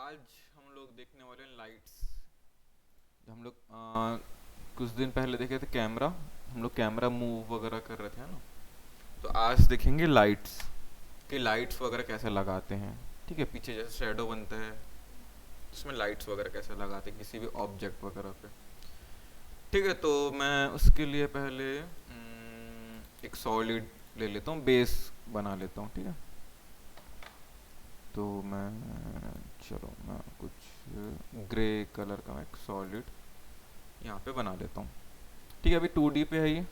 आज हम लोग देखने वाले हैं लाइट्स। हम लोग कुछ दिन पहले देखे थे कैमरा। हम लोग कैमरा मूव वगैरह कर रहे थे, है ना। तो आज देखेंगे लाइट्स कि लाइट्स वगैरह कैसे लगाते हैं। ठीक है, पीछे जैसे शेडो बनता है, उसमें लाइट्स वगैरह कैसे लगाते हैं किसी भी ऑब्जेक्ट वगैरह पे। ठीक है, तो मैं उसके लिए पहले एक सॉलिड ले लेता हूँ, बेस बना लेता हूँ। ठीक है, तो मैं कुछ ग्रे कलर का एक सॉलिड यहाँ पे बना लेता हूँ। ठीक है, अभी 2D पे है ये।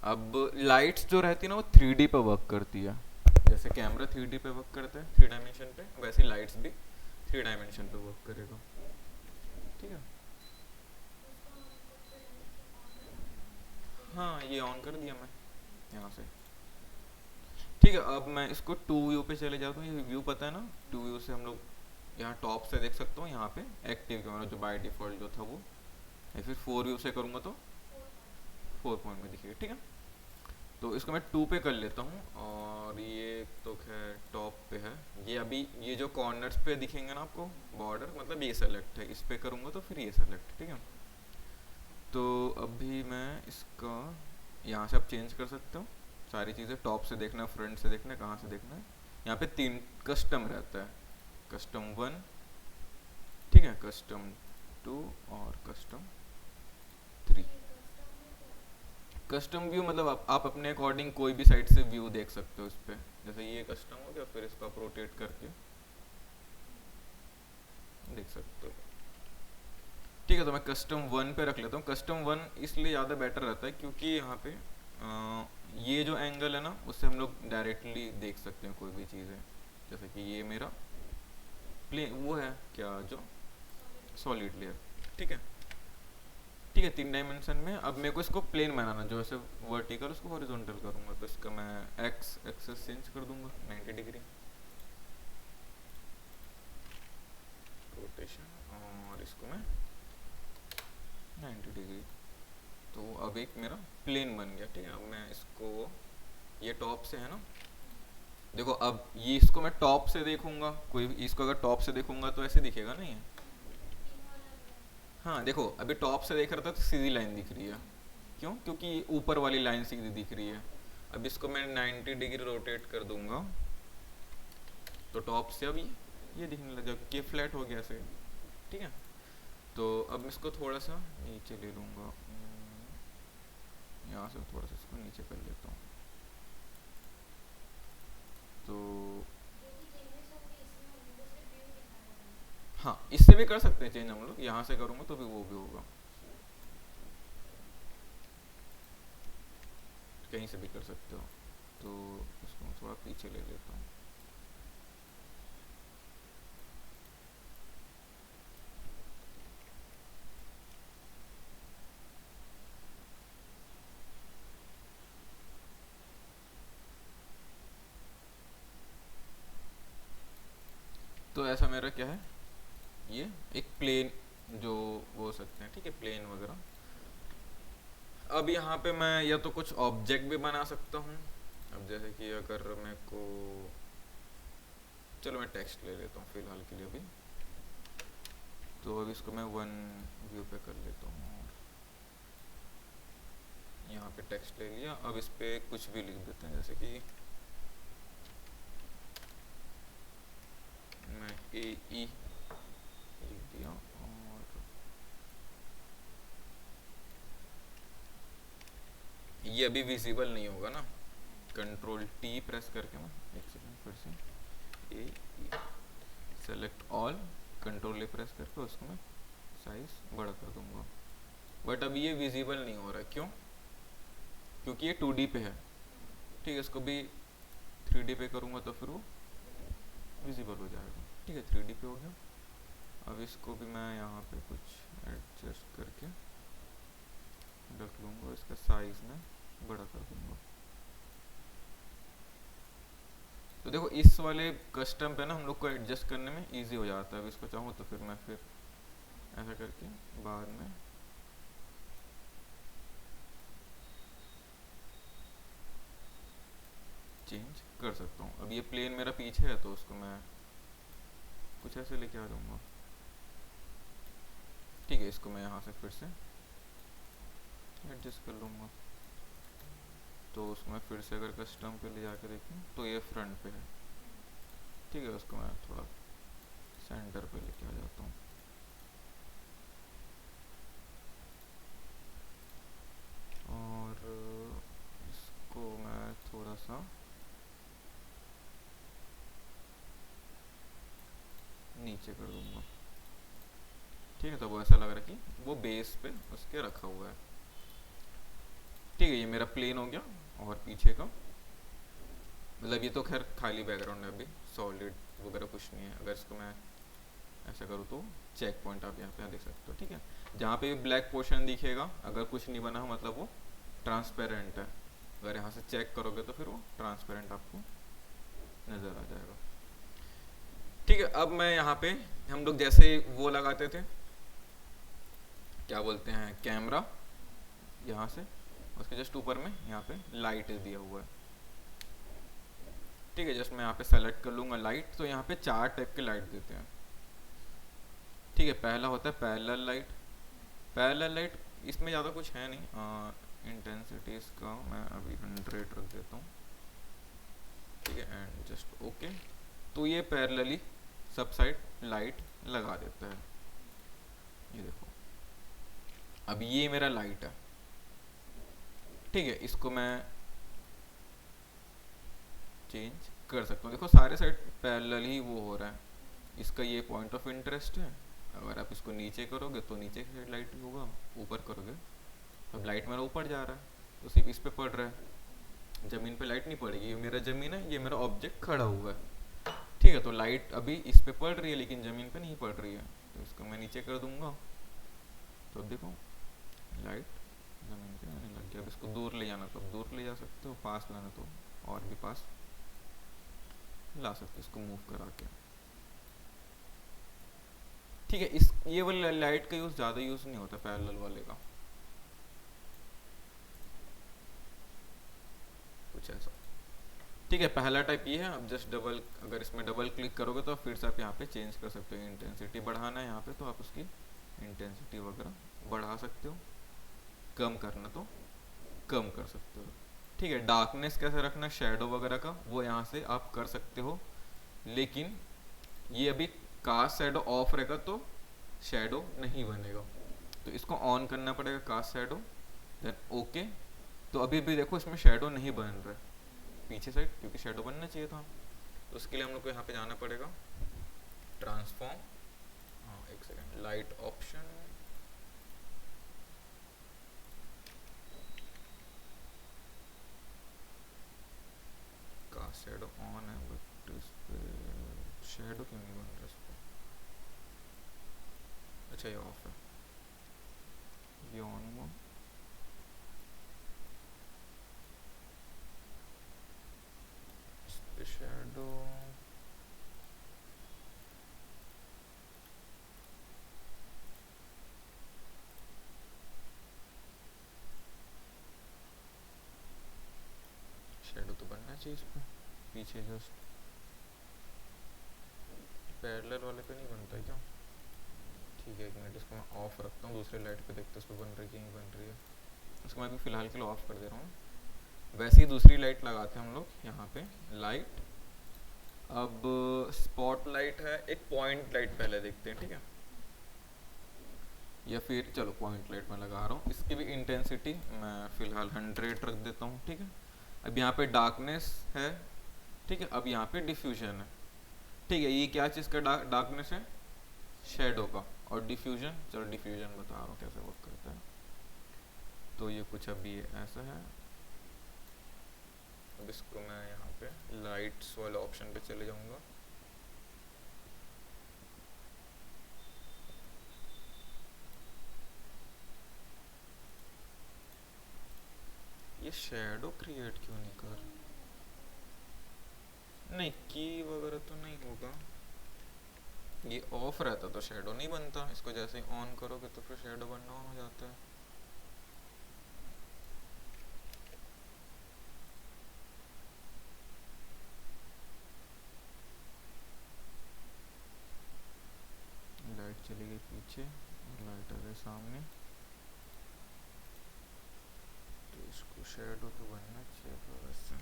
अब लाइट्स जो रहती है ना, वो 3D पे वर्क करती है। जैसे कैमरा 3D पे वर्क करता है, 3 डायमेंशन पे, वैसे लाइट्स भी 3 डायमेंशन पे वर्क करेगा। ठीक है, हाँ ये ऑन कर दिया मैं यहाँ से। ठीक है, अब मैं इसको 2 व्यू पे चले जाता हूँ। ये व्यू पता है ना, 2 व्यू से हम लोग यहाँ टॉप से देख सकते हो। यहाँ पे एक्टिव कैमरा जो बाय डिफॉल्ट जो था वो, या फिर 4 व्यू से करूँगा तो 4 पॉइंट में दिखेगा। ठीक है, तो इसको मैं 2 पे कर लेता हूँ। और ये तो खैर टॉप पे है। ये अभी ये जो कॉर्नर्स पे दिखेंगे ना आपको बॉर्डर, मतलब ये सेलेक्ट है। इस पे करूँगा तो फिर ये सेलेक्ट। ठीक है, तो अभी मैं इसका यहाँ से आप चेंज कर सकते हो सारी चीज़ें। टॉप से देखना है, फ्रंट से देखना है, कहाँ से देखना है। यहाँ पे 3 कस्टम रहता है, कस्टम 1, ठीक है, कस्टम 2 और कस्टम 3। कस्टम व्यू मतलब आप अपने अकॉर्डिंग कोई भी साइड से व्यू देख सकते हो इस पे। जैसे ये कस्टम हो गया, फिर इसको आप रोटेट करके देख सकते हो। ठीक है, तो मैं कस्टम 1 पे रख लेता हूँ। कस्टम 1 इसलिए ज़्यादा बेटर रहता है क्योंकि यहाँ पे ये जो एंगल है ना, उससे हम लोग डायरेक्टली देख सकते हैं कोई भी चीज़ है। जैसे कि ये मेरा प्लेन वो है क्या, जो सॉलिड लेयर। ठीक है, ठीक है, 3 डायमेंशन में। अब मेरे को इसको प्लेन बनाना, जो ऐसे वर्टिकल उसको हॉरिजॉन्टल करूँगा। तो इसका मैं एक्स एक्सेस चेंज कर दूंगा 90 डिग्री रोटेशन, और इसको मैं 90 डिग्री। तो अब एक मेरा प्लेन बन गया। ठीक है, अब मैं इसको, ये टॉप से है ना, देखो अब ये इसको मैं टॉप से देखूंगा, कोई इसको अगर टॉप से देखूंगा तो ऐसे दिखेगा नहीं है। हाँ देखो, अभी टॉप से देख रहा था तो सीधी लाइन दिख रही है। क्यों? क्योंकि ऊपर वाली लाइन सीधी दिख रही है। अब इसको मैं 90 डिग्री रोटेट कर दूंगा तो टॉप से अब ये दिखने लगा कि ये फ्लैट हो गया ऐसे। ठीक है, तो अब मैं इसको थोड़ा सा नीचे ले लूँगा। यहाँ से थोड़ा सा इसको नीचे कर लेता हूँ। तो हाँ, इससे भी कर सकते हैं चेंज हम लोग। यहाँ से करूँगा तो भी वो भी होगा, कहीं से भी कर सकते हो। तो इसको मैं थोड़ा पीछे ले लेता हूँ। तो ऐसा मेरा क्या है, ये एक प्लेन जो वो हो सकते हैं। ठीक है, प्लेन वगैरह। अब यहाँ पे मैं या तो कुछ ऑब्जेक्ट भी बना सकता हूँ। अब जैसे कि अगर मेरे को, चलो मैं टेक्स्ट ले लेता हूँ फिलहाल के लिए अभी। तो अब इसको मैं 1 व्यू पे कर लेता हूँ। यहाँ पे टेक्स्ट ले लिया। अब इस पे कुछ भी लिख देते हैं, जैसे कि मैं AE लिख दिया। और ये अभी विजिबल नहीं होगा ना, Ctrl T प्रेस करके ना, एक सेकंड फिर से AE select all, Ctrl A press करके उसको मैं साइज बड़ा कर दूंगा। बट अभी ये विजिबल नहीं हो रहा है। क्यों? क्योंकि ये 2D पे है। ठीक है, इसको भी 3D पे करूँगा तो फिर वो विजिबल हो जाएगा। ठीक है, 3D पे हो गया। अब इसको भी मैं यहाँ पे कुछ एडजस्ट करके रख लूँगा, इसका साइज में बड़ा कर दूँगा। तो देखो इस वाले कस्टम पे ना हम लोग को एडजस्ट करने में इजी हो जाता है। अब इसको चाहूँ तो फिर मैं फिर ऐसा करके बाद में चेंज कर सकता हूँ। अब ये प्लेन मेरा पीछे है तो उसको मैं कुछ ऐसे लेके आ जाऊँगा। ठीक है, इसको मैं यहाँ से फिर से एडजस्ट कर लूँगा। तो उसमें फिर से अगर कस्टम पे ले जाके देखें तो ये फ्रंट पे है। ठीक है, उसको मैं थोड़ा सेंटर पे लेके आ जाता हूँ। और इसको मैं थोड़ा सा नीचे कर दूंगा। ठीक है, तो वो ऐसा लग रहा है कि वो बेस पे उसके रखा हुआ है। ठीक है, ये मेरा प्लेन हो गया। और पीछे का मतलब ये तो खैर खाली बैकग्राउंड है, अभी सॉलिड वगैरह कुछ नहीं है। अगर इसको मैं ऐसा करूँ तो चेक पॉइंट आप यहाँ पे देख सकते हो। ठीक है, जहाँ पे ब्लैक पोर्शन दिखेगा अगर कुछ नहीं बना हो मतलब वो ट्रांसपेरेंट है। अगर यहाँ से चेक करोगे तो फिर वो ट्रांसपेरेंट आपको नज़र आ जाएगा। ठीक है, अब मैं यहाँ पे हम लोग जैसे वो लगाते थे, क्या बोलते हैं, कैमरा, यहाँ से उसके जस्ट ऊपर में यहाँ पे लाइट दिया हुआ है। ठीक है, जस्ट मैं यहाँ पे सेलेक्ट कर लूँगा लाइट। तो यहाँ पे 4 टाइप के लाइट देते हैं। ठीक है, पहला होता है पैरेलल लाइट। पैरेलल लाइट इसमें ज़्यादा कुछ है नहीं, इंटेंसिटी इसका मैं अभी 100 रख देता हूँ। ठीक है, एंड जस्ट ओके। तो ये पैरेलली सब साइड लाइट लगा देता है। ये देखो, अब ये मेरा लाइट है। ठीक है, इसको मैं चेंज कर सकता हूँ। देखो सारे साइड पैरेलल ही वो हो रहा है। इसका ये पॉइंट ऑफ इंटरेस्ट है। अगर आप इसको नीचे करोगे तो नीचे की साइड लाइट होगा, ऊपर करोगे अब लाइट मेरा ऊपर जा रहा है तो सिर्फ इस पे पड़ रहा है, ज़मीन पे लाइट नहीं पड़ेगी। ये मेरा ज़मीन है, ये मेरा ऑब्जेक्ट खड़ा हुआ है। ठीक है, तो लाइट अभी इस पे पड़ रही है लेकिन ज़मीन पे नहीं पड़ रही है। तो इसको मैं नीचे कर दूंगा तो देखो लाइट ज़मीन पे आने लग गया। अब इसको दूर ले जाना तो दूर ले जा सकते हो, पास लाना तो और भी पास ला सकते हो, इसको मूव करा के। ठीक है, इस ये वाले लाइट का यूज़ ज़्यादा यूज़ नहीं होता पैरेलल वाले का, कुछ ऐसा। ठीक है, पहला टाइप ये है। अब जस्ट डबल, अगर इसमें डबल क्लिक करोगे तो फिर से आप यहाँ पे चेंज कर सकते हो। इंटेंसिटी बढ़ाना है यहाँ पे तो आप उसकी इंटेंसिटी वगैरह बढ़ा सकते हो, कम करना तो कम कर सकते हो। ठीक है, डार्कनेस कैसे रखना, शेडो वगैरह का, वो यहाँ से आप कर सकते हो। लेकिन ये अभी कास्ट शैडो ऑफ रहेगा तो शैडो नहीं बनेगा, तो इसको ऑन करना पड़ेगा कास्ट शैडो, देन ओके। तो अभी भी देखो इसमें शैडो नहीं बन रहा है पीछे साइड, क्योंकि शैडो बनना चाहिए था। तो उसके लिए हम लोग को यहाँ पे जाना पड़ेगा ट्रांसफॉर्म, हाँ एक second, light option, cast shadow on है बट इस पे शैडो क्यों नहीं बन रहा इस पे। अच्छा ये ऑफ है, ये ऑन हुआ। इस पे शैडो, शैडो तो बनना चाहिए इस पे पीछे, जस्ट पैरेलल वाले पे नहीं बनता है क्या। ठीक है, एक मिनट, इसको मैं ऑफ रखता हूँ, दूसरे लाइट पे देखते हैं उस पर बन रही है कि नहीं बन रही है। इसको मैं अभी फ़िलहाल के लिए ऑफ कर दे रहा हूँ। वैसे ही दूसरी लाइट लगाते हैं हम लोग यहाँ पे, लाइट। अब स्पॉट लाइट है, एक पॉइंट लाइट पहले देखते हैं, ठीक है। या फिर चलो पॉइंट लाइट में लगा रहा हूँ, इसकी भी इंटेंसिटी मैं फ़िलहाल 100 रख देता हूँ। ठीक है, अब यहाँ पे डार्कनेस है। ठीक है, अब यहाँ पे डिफ्यूजन है। ठीक है, ये क्या चीज़ का डार्कनेस है, शेडो का। और डिफ्यूजन, चलो डिफ्यूजन बता रहा हूँ कैसे वर्क करता है। तो ये कुछ अभी ऐसा है। अब इसको मैं यहाँ पे लाइट्स वाले ऑप्शन पे चले जाऊँगा। ये शेडो क्रिएट क्यों नहीं कर, नहीं की वगैरह तो नहीं होगा, ये ऑफ रहता तो शेडो नहीं बनता। इसको जैसे ही ऑन करोगे तो फिर शेडो बनना हो जाता है। पीछे, लाइट आ गई सामने, तो इसको शेडो तो बनना चाहिए थोड़ा सा।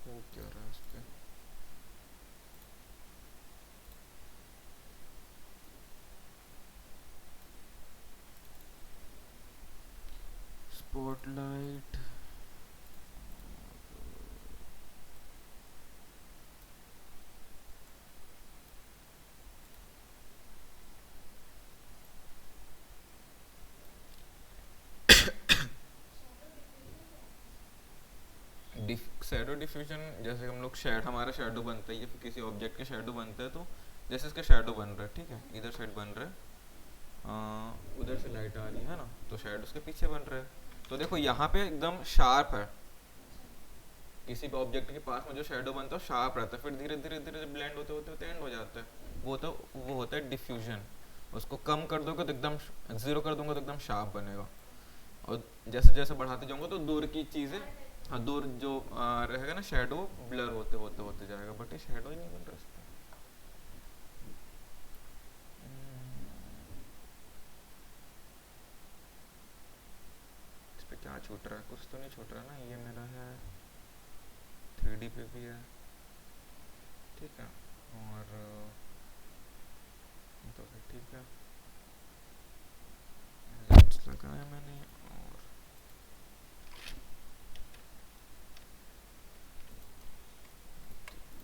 वो क्या रहा है इस पे? स्पॉटलाइट, शैडो डिफ्यूजन, जैसे हम लोग शेड, हमारा शेडो बनता है या फिर किसी ऑब्जेक्ट के शेडो बनता है, तो जैसे इसका शेडो बन रहा है, ठीक है, इधर साइड बन रहा है, उधर से लाइट आ रही है ना, तो शेडो उसके पीछे बन रहा है। तो देखो यहाँ पे एकदम शार्प है, किसी भी ऑब्जेक्ट के पास में जो शेडो बनता है शार्प रहता है, फिर धीरे धीरे धीरे ब्लेंड होते होते होते एंड हो जाता है, वो होता है डिफ्यूजन। उसको कम कर दोगे तो एकदम, जीरो कर दूंगा तो एकदम शार्प बनेगा, और जैसे जैसे बढ़ाते जाऊंगा तो दूर की चीज़ें, हाँ, दूर जो रहेगा ना शेडो, ब्लर होते होते होते जाएगा, बट ये शेडो ही नहीं बन रहा इसका। इस पे क्या छूट रहा है? कुछ तो नहीं छूट रहा ना, ये मेरा है 3D पे भी है, ठीक है, और तो फिर ठीक है, लगाया मैंने, और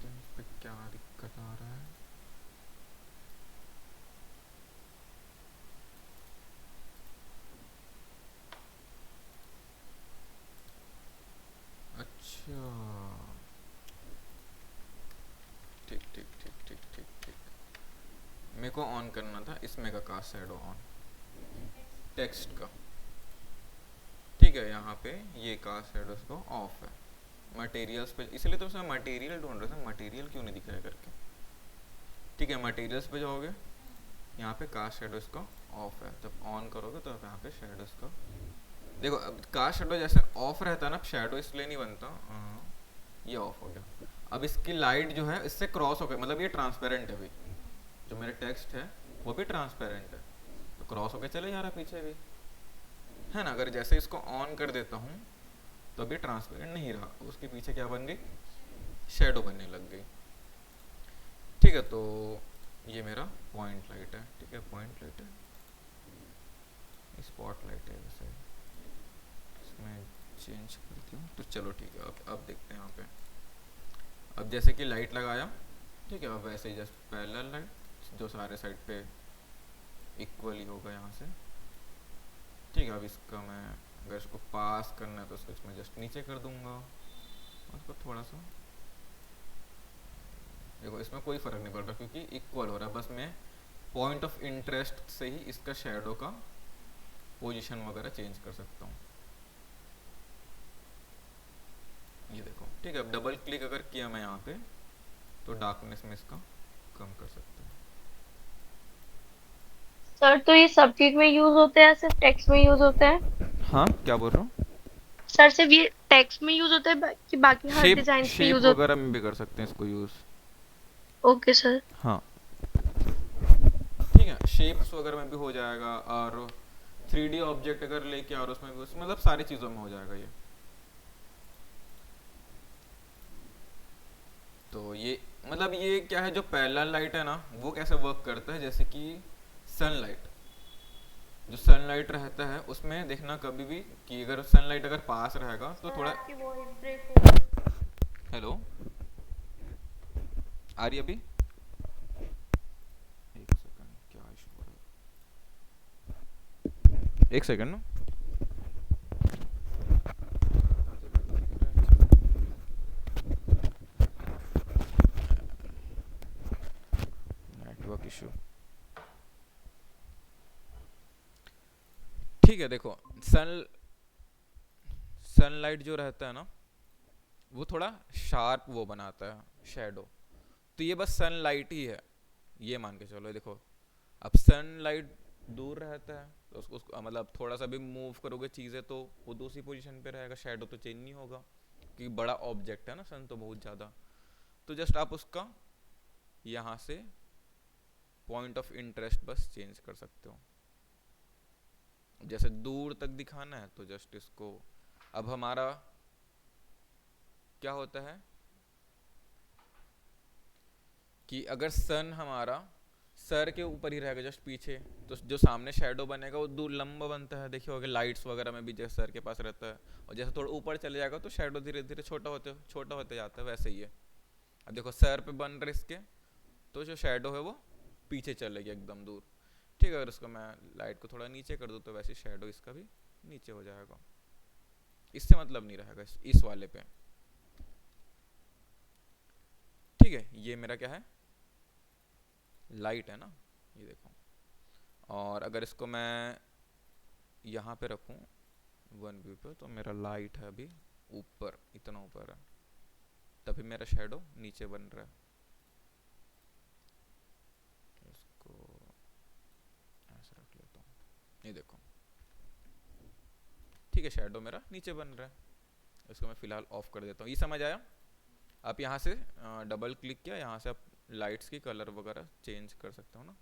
इस पे क्या दिक्कत आ रहा है? अच्छा, ठीक ठीक ठीक ठीक ठीक ठीक, मेरे को ऑन करना था इसमें का कास्ट शैडो ऑन, टेक्स्ट का, ठीक है, यहाँ पे ये कास्ट शैडो को ऑफ है, मटेरियल्स पे, इसलिए तो उसमें मटेरियल ढूंढ रहे थे, मटेरियल क्यों नहीं दिख रहा है करके, ठीक है, मटेरियल्स पे जाओगे, यहाँ पे कास्ट शैडोज का ऑफ है, जब ऑन करोगे तो यहाँ पे शैडोज का, देखो अब कास्ट शैडो जैसे ऑफ रहता है ना, शैडो इसलिए नहीं बनता, ये ऑफ हो गया, अब इसकी लाइट जो है इससे क्रॉस हो गई, मतलब ये ट्रांसपेरेंट है, अभी जो मेरा टेक्स्ट है वो भी ट्रांसपेरेंट है, तो क्रॉस होकर चले जा रहा है पीछे भी, है ना, अगर जैसे इसको ऑन कर देता हूँ तो अभी ट्रांसपेरेंट नहीं रहा, उसके पीछे क्या बन गई, शेडो बनने लग गई, ठीक है, तो ये मेरा पॉइंट लाइट है, ठीक है, पॉइंट लाइट है, स्पॉट लाइट है, वैसे इसमें चेंज करती हूँ, तो चलो ठीक है, अब देखते हैं यहाँ पे, अब जैसे कि लाइट लगाया, ठीक है, अब वैसे ही जस्ट पैरेलल लाइट जो सारे साइड पे इक्वली होगा यहाँ से, ठीक है, अब इसका मैं अगर इसको पास करना है तो उसको इसमें जस्ट नीचे कर दूंगा, उसको थोड़ा सा, देखो इसमें कोई फ़र्क नहीं पड़ रहा क्योंकि इक्वल हो रहा है, बस मैं पॉइंट ऑफ इंटरेस्ट से ही इसका शेडो का पोजीशन वगैरह चेंज कर सकता हूँ, ये देखो, ठीक है, अब डबल क्लिक अगर किया मैं यहाँ पे तो डार्कनेस में इसका कम कर सकते हैं। सर तो ये सब चीज में यूज होते हैं, सिर्फ टेक्स्ट में यूज होते हैं? हाँ, क्या बोल रहा हूँ? सर सिर्फ ये टेक्स्ट में यूज होता है कि बाकी हर शेप डिजाइन पे शेप यूज होता वगैरह में भी कर सकते हैं इसको यूज़। है? Okay sir. हाँ, ठीक है, शेप्स वगैरह में भी हो जाएगा, और 3D ऑब्जेक्ट अगर लेके और उसमें भी मतलब सारी चीज़ों में हो जाएगा ये, तो ये मतलब ये क्या है, जो पैरेलल लाइट है ना वो कैसे वर्क करता है, जैसे कि सनलाइट, जो सनलाइट रहता है उसमें देखना कभी भी कि अगर सनलाइट अगर पास रहेगा तो सर थोड़ा, आपकी वॉइस ब्रेक हो रही है। हेलो, आ रही अभी? एक सेकंड, क्या इशू हो रहा है, एक सेकंड ना, नेटवर्क इशू, ठीक है, देखो सनलाइट जो रहता है ना वो थोड़ा शार्प वो बनाता है शेडो, तो ये बस सनलाइट ही है, ये मान के चलो, देखो अब सनलाइट दूर रहता है तो उसको मतलब थोड़ा सा भी मूव करोगे चीज़ें तो वो दूसरी पोजीशन पे रहेगा, शेडो तो चेंज नहीं होगा क्योंकि बड़ा ऑब्जेक्ट है ना सन, तो बहुत ज़्यादा, तो जस्ट आप उसका यहाँ से पॉइंट ऑफ इंटरेस्ट बस चेंज कर सकते हो। जैसे दूर तक दिखाना है तो जस्ट इसको, अब हमारा क्या होता है कि अगर सन हमारा सर के ऊपर ही रहेगा जस्ट पीछे, तो जो सामने शेडो बनेगा वो दूर लंबा बनता है, देखिए होगा लाइट्स वगैरह में भी जैसे सर के पास रहता है, और जैसे थोड़ा ऊपर चले जाएगा तो शेडो धीरे धीरे छोटा होते जाता है, वैसे ही है। अब देखो सर पे बन रहे इसके, तो जो शेडो है वो पीछे चलेगी एकदम दूर। ठीक है, अगर इसको मैं लाइट को थोड़ा नीचे कर दूँ तो वैसे शेडो इसका भी नीचे हो जाएगा। इससे मतलब नहीं रहेगा इस वाले पे। ठीक है, ये मेरा क्या है, लाइट है ना, ये देखो। और अगर इसको मैं यहाँ पे रखूँ वन व्यू पे, तो मेरा लाइट है अभी ऊपर, इतना ऊपर है, तभी मेरा शेडो नीचे बन रहा है। इसको ऐसे रख लेता हूँ, ये देखो। ठीक है, शेडो मेरा नीचे बन रहा है। इसको मैं फिलहाल ऑफ कर देता हूँ। ये समझ आया? आप यहाँ से डबल क्लिक किया, यहाँ से आप लाइट्स की कलर वगैरह चेंज कर सकते हो ना।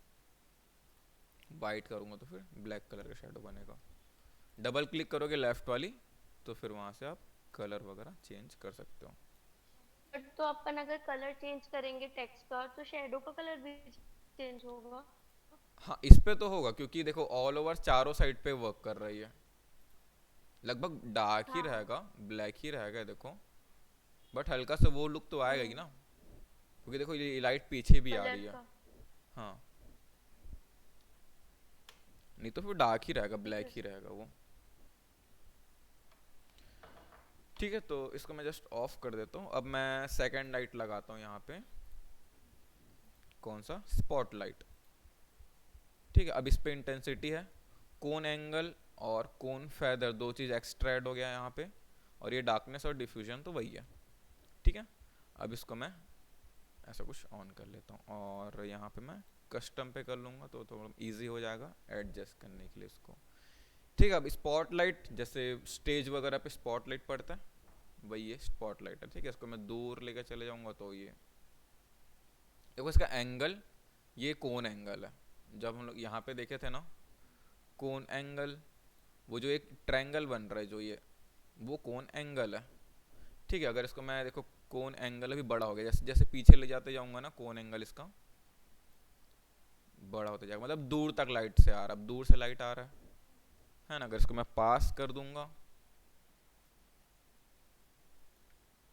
वाइट करूँगा तो फिर ब्लैक कलर का शेडो बनेगा। डबल क्लिक करोगे लेफ्ट वाली, तो फिर वहाँ से आप कलर वगैरह चेंज कर सकते हो। बट तो अपन अगर कलर चेंज करेंगे टेक्स्ट का तो शेडो का कलर भी चेंज होगा। हाँ, इस पे तो होगा, क्योंकि देखो ऑल ओवर चारों साइड पे वर्क कर रही है। लगभग डार्क ही हाँ रहेगा, ब्लैक ही रहेगा देखो, बट हल्का सा वो लुक तो आएगा ही ना, क्योंकि देखो ये लाइट पीछे भी आ कलर रही है। का। हाँ, नहीं तो फिर डार्क ही रहेगा, ब्लैक ही इंटरेस्ट। रहेगा वो। ठीक है, तो इसको मैं जस्ट ऑफ कर देता हूँ। अब मैं सेकंड लाइट लगाता हूँ यहाँ पे, कौन सा, स्पॉट लाइट। ठीक है, अब इस पे इंटेंसिटी है, कोन एंगल और कोन फेदर, दो चीज़ एक्स्ट्रा ऐड हो गया यहाँ पे, और ये डार्कनेस और डिफ्यूजन तो वही है। ठीक है, अब इसको मैं ऐसा कुछ ऑन कर लेता हूँ, और यहाँ पे मैं कस्टम पे कर लूँगा तो थोड़ा इजी हो जाएगा एडजस्ट करने के लिए इसको। ठीक है, अब स्पॉटलाइट जैसे स्टेज वगैरह पे स्पॉटलाइट पड़ता है, वही ये स्पॉटलाइट है। ठीक है, इसको मैं दूर लेकर चले जाऊँगा तो ये देखो इसका एंगल, ये कोन एंगल है। जब हम लोग यहाँ पे देखे थे ना कोन एंगल, वो जो एक ट्रायंगल बन रहा है जो ये, वो कोन एंगल है। ठीक है, अगर इसको मैं देखो कोन एंगल अभी बड़ा हो गया, जैसे जैसे पीछे ले जाते जाऊँगा ना कोन एंगल इसका बड़ा होता जाएगा, मतलब दूर तक लाइट से आ रहा है, अब दूर से लाइट आ रहा है ना। अगर इसको मैं पास कर दूंगा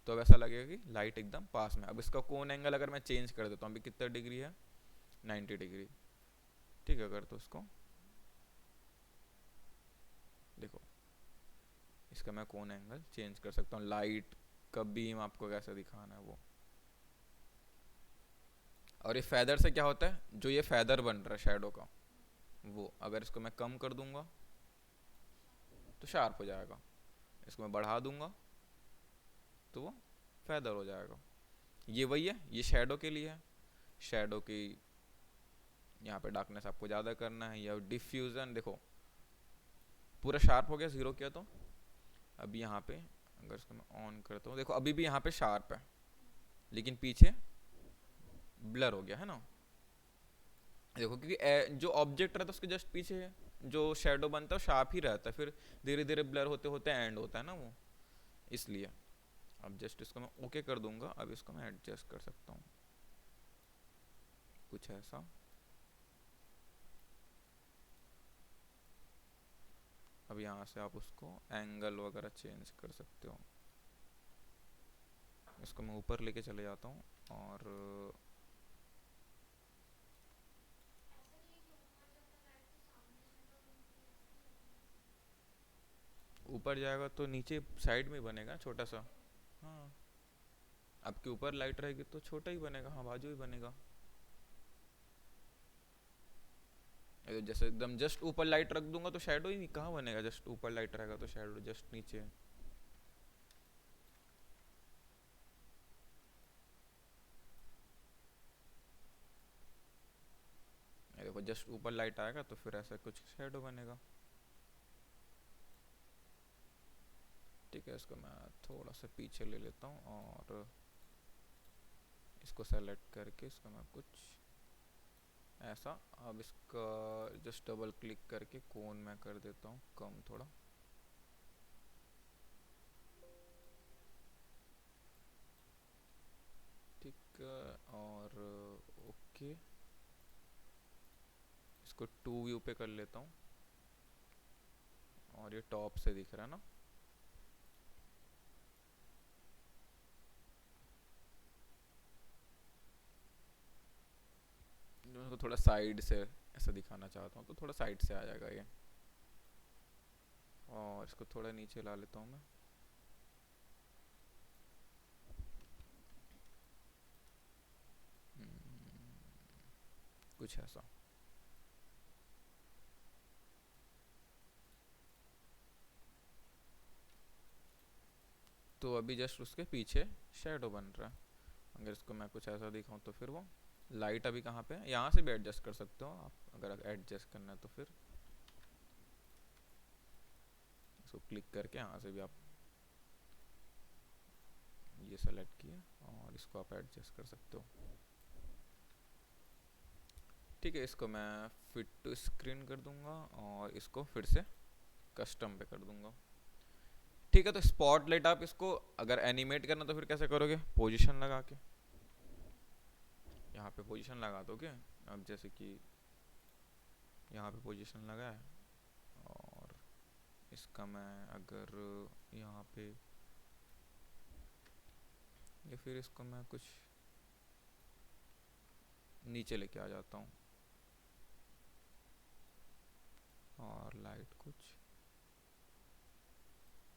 तो अब ऐसा लगेगा कि लाइट एकदम पास में। अब इसका कोन एंगल अगर मैं चेंज कर देता हूँ, अभी कितना डिग्री है, 90 डिग्री। ठीक है, अगर तो इसको देखो, इसका मैं कोन एंगल चेंज कर सकता हूँ, लाइट का बीम आपको कैसे दिखाना है वो। और ये फैदर से क्या होता है, जो ये फैदर बन रहा है शेडो का, वो अगर इसको मैं कम कर दूंगा तो शार्प हो जाएगा, इसको मैं बढ़ा दूंगा तो वो फैदर हो जाएगा। ये वही है, ये शेडो के लिए है। शेडो की यहाँ पे डार्कनेस आपको ज़्यादा करना है, या डिफ्यूजन देखो पूरा शार्प हो गया, ज़ीरो किया तो अभी यहाँ पे अगर इसको मैं ऑन करता हूँ, देखो अभी भी यहाँ पे शार्प है, लेकिन पीछे ब्लर हो गया है ना। देखो क्योंकि जो ऑब्जेक्ट रहता है उसके जस्ट पीछे है, जो शेडो बनता है शार्प ही रहता है, फिर धीरे धीरे ब्लर होते होते एंड होता है ना वो, इसलिए। अब जस्ट इसको मैं ओके कर दूंगा, अब इसको मैं एडजस्ट कर सकता हूँ कुछ ऐसा। अब यहाँ से आप उसको एंगल वगैरह चेंज कर सकते हो। इसको मैं ऊपर लेके चले जाता हूँ, और ऊपर जाएगा तो नीचे साइड में बनेगा छोटा सा। हाँ, आपके ऊपर लाइट रहेगी तो छोटा ही बनेगा, हाँ बाजू ही बनेगा। जैसे एकदम जस्ट ऊपर लाइट रख दूंगा तो शेडो ही कहाँ बनेगा, जस्ट ऊपर लाइट रहेगा तो शेडो जस्ट नीचे। देखो जस्ट ऊपर लाइट आएगा तो फिर ऐसा कुछ शेडो बनेगा। ठीक है, इसको मैं थोड़ा सा पीछे ले लेता हूँ, और इसको सेलेक्ट करके इसका मैं कुछ ऐसा, अब इसका जस्ट डबल क्लिक करके कोन मैं कर देता हूँ कम थोड़ा, ठीक है, और ओके, इसको टू व्यू पे कर लेता हूँ, और ये टॉप से दिख रहा है ना, जो इसको थोड़ा साइड से ऐसा दिखाना चाहता हूँ तो थोड़ा साइड से आ जाएगा ये, और इसको थोड़ा नीचे ला लेता हूँ मैं, कुछ ऐसा। तो अभी जस्ट उसके पीछे शेडो बन रहा है। अगर इसको मैं कुछ ऐसा दिखाऊं तो फिर वो लाइट अभी कहाँ पे है, यहाँ से भी एडजस्ट कर सकते हो आप, अगर एडजस्ट करना है तो फिर इसको क्लिक करके यहाँ से भी आप ये सेलेक्ट किया और इसको आप एडजस्ट कर सकते हो। ठीक है, इसको मैं फिट टू स्क्रीन कर दूंगा और इसको फिर से कस्टम पे कर दूंगा। ठीक है, तो स्पॉटलाइट आप इसको अगर एनिमेट करना तो फिर कैसे करोगे, पोजीशन लगा के, यहाँ पे पोजीशन लगा दोगे। अब जैसे कि यहाँ पे पोजीशन लगा है, और इसका मैं अगर यहाँ पे, या फिर इसको मैं कुछ नीचे लेके आ जाता हूँ, और लाइट कुछ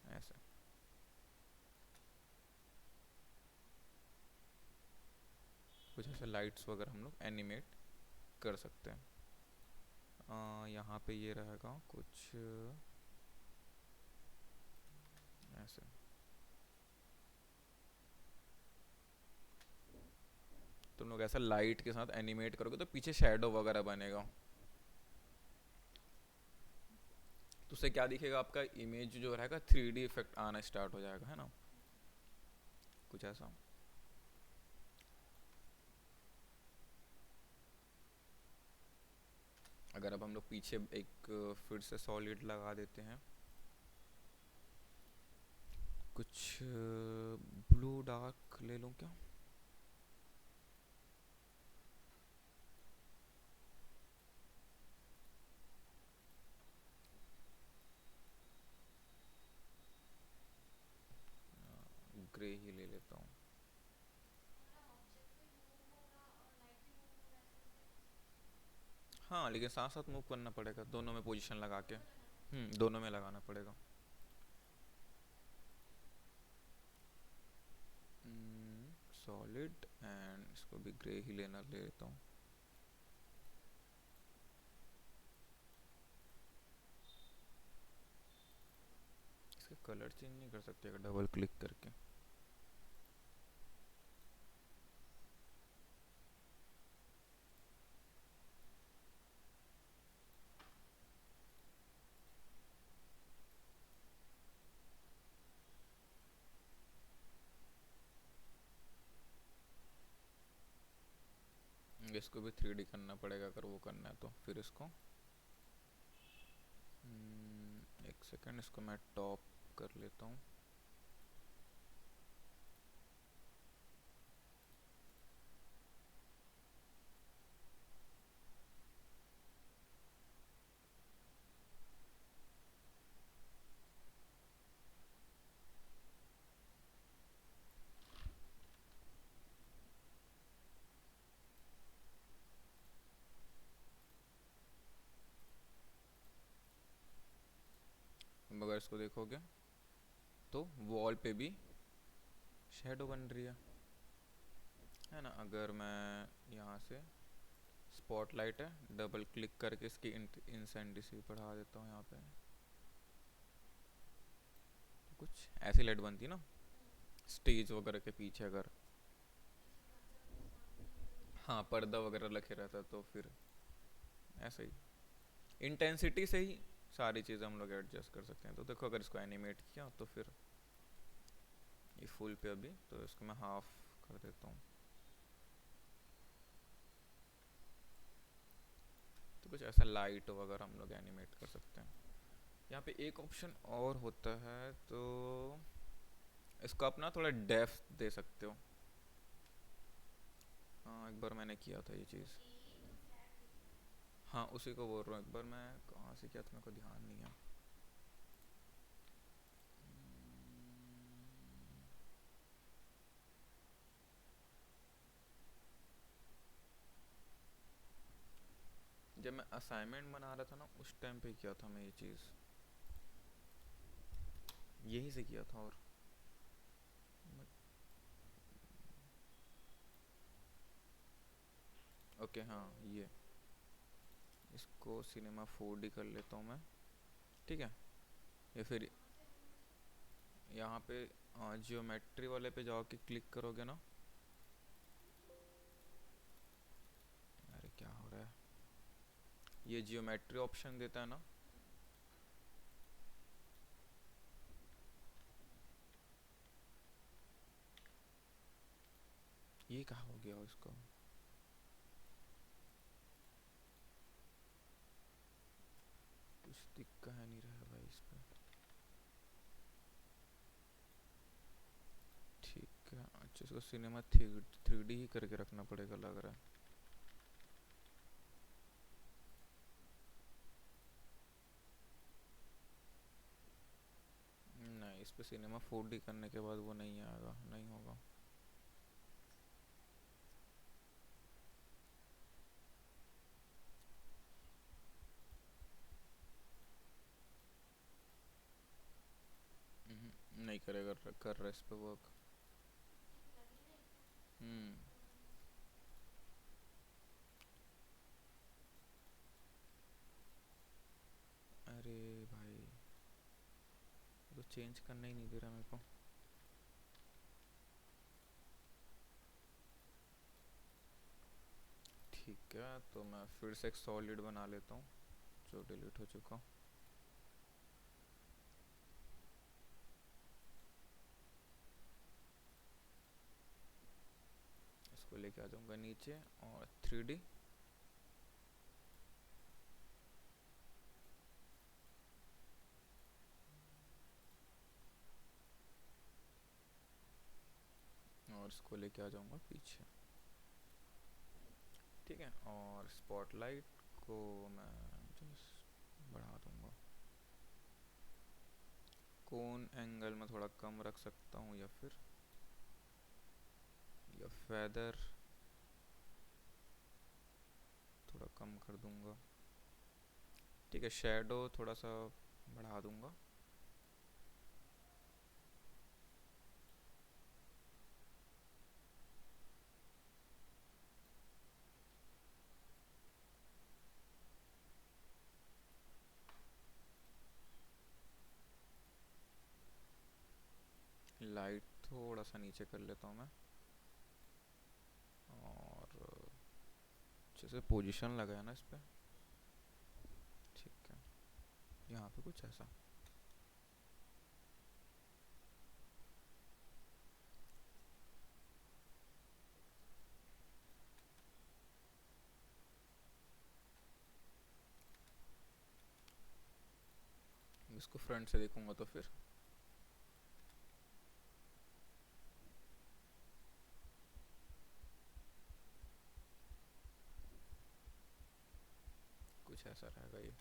ऐसे, कुछ ऐसे लाइट्स वगैरह हम लोग एनिमेट कर सकते हैं। यहाँ पे ये रहेगा कुछ ऐसे, तुम लोग ऐसा लाइट के साथ एनिमेट करोगे तो पीछे शेडो वगैरह बनेगा, तो उससे क्या दिखेगा, आपका इमेज जो रहेगा 3D इफेक्ट आना स्टार्ट हो जाएगा, है ना, कुछ ऐसा। अगर अब हम लोग पीछे एक फिर से सॉलिड लगा देते हैं, कुछ ब्लू डार्क ले लूँ क्या, ग्रे ही ले लेता हूँ। हाँ, लेकिन साथ साथ मूव करना पड़ेगा, दोनों में पोजीशन लगा के, दोनों में लगाना पड़ेगा। सॉलिड एंड इसको भी ग्रे ही लेना ले लेता हूँ। इसका कलर चेंज नहीं कर सकते अगर डबल क्लिक करके, इसको भी 3D करना पड़ेगा अगर वो करना है तो। फिर इसको एक सेकंड, इसको मैं टॉप कर लेता हूँ, अगर इसको देखोगे तो वॉल पे भी शेडो बन रही है ना। अगर मैं यहाँ से स्पॉटलाइट है, डबल क्लिक करके इसकी इंसेंडिसी बढ़ा देता हूँ यहाँ पे, तो कुछ ऐसी लाइट बनती है ना स्टेज वगैरह के पीछे, अगर हाँ पर्दा वगैरह लगे रहता है तो फिर ऐसे ही इंटेंसिटी से ही सारी चीज़ें हम लोग एडजस्ट कर सकते हैं। तो देखो अगर इसको एनिमेट किया तो फिर ये फुल पे अभी, तो इसको मैं हाफ कर देता हूँ, तो कुछ ऐसा लाइट वगैरह हम लोग एनिमेट कर सकते हैं। यहाँ पे एक ऑप्शन और होता है, तो इसको आप ना थोड़ा डेप्थ दे सकते हो। हाँ, एक बार मैंने किया था ये चीज़। हाँ, उसी को बोल रहा हूँ, एक बार मैं कहाँ से किया था मेरे को ध्यान नहीं है। जब मैं असाइनमेंट बना रहा था ना, उस टाइम पे किया था मैं ये चीज़, यही से किया था। और ओके, हाँ, ये इसको सिनेमा 4D कर लेता हूँ मैं, ठीक है। या फिर यहाँ पे जियोमेट्री वाले पे जाओ कि क्लिक करोगे ना, अरे क्या हो रहा है, ये जियोमेट्री ऑप्शन देता है ना, ये कहाँ हो गया इसको, कुछ दिख कहाँ नहीं रहा भाई इस पे। ठीक है, अच्छा, इसको सिनेमा 3D ही करके रखना पड़ेगा लग रहा है। नहीं, इस पे सिनेमा 4D करने के बाद वो नहीं आएगा, नहीं होगा। नहीं करेगा, कर रहा है इस पे वर्क। हम्म अरे भाई, तो चेंज करना ही नहीं दे रहा मेरे को। ठीक है, तो मैं फिर से एक सॉलिड बना लेता हूँ जो डिलीट हो चुका। इसको लेके आ जाऊंगा नीचे, और 3D, और इसको लेके आ जाऊंगा पीछे, ठीक है। और स्पॉटलाइट को मैं जस्ट बढ़ा दूंगा, कौन एंगल में थोड़ा कम रख सकता हूँ, या फेदर थोड़ा कम कर दूंगा, ठीक है। शेडो थोड़ा सा बढ़ा दूंगा। लाइट थोड़ा सा नीचे कर लेता हूँ मैं, और अच्छे से पोजीशन लगाया ना इस पे, ठीक है। यहाँ पे कुछ ऐसा, इसको फ्रंट से देखूंगा तो फिर कुछ ऐसा रहेगा ये,